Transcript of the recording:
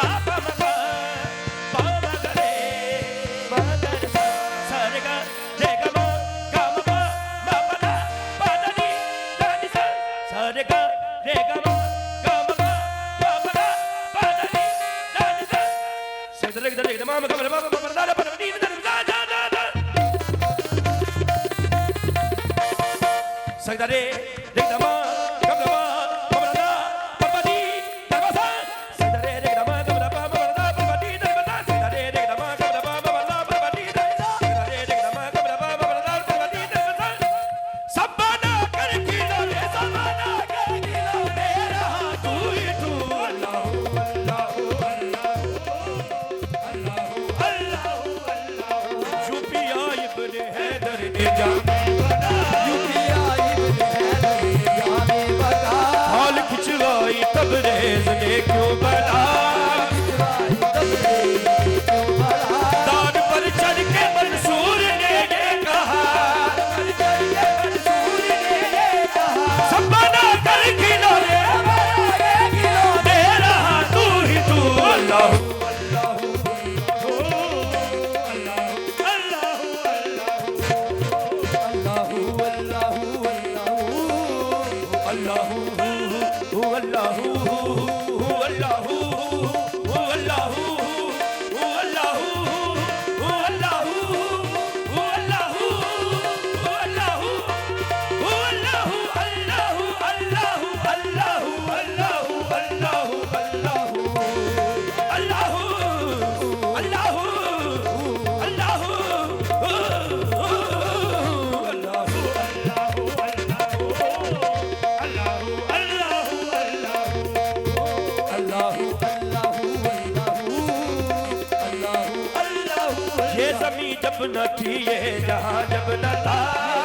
सा पा म ग पा म ग रे म ग सा सा रे ग म ग म प म प द प द नि द नि सा सा रे ग म ग म प म द प द नि द नि सा सा रे ग म ग म प म प द प द नि द नि सा सा सा सा रे तबरेज़ ने क्यों बना दान पर चढ़ के मंसूर ने ये कहा सब बना कर खिलौने दे रहा तू ही तू अल्लाह जब न थी ये जहां जब न था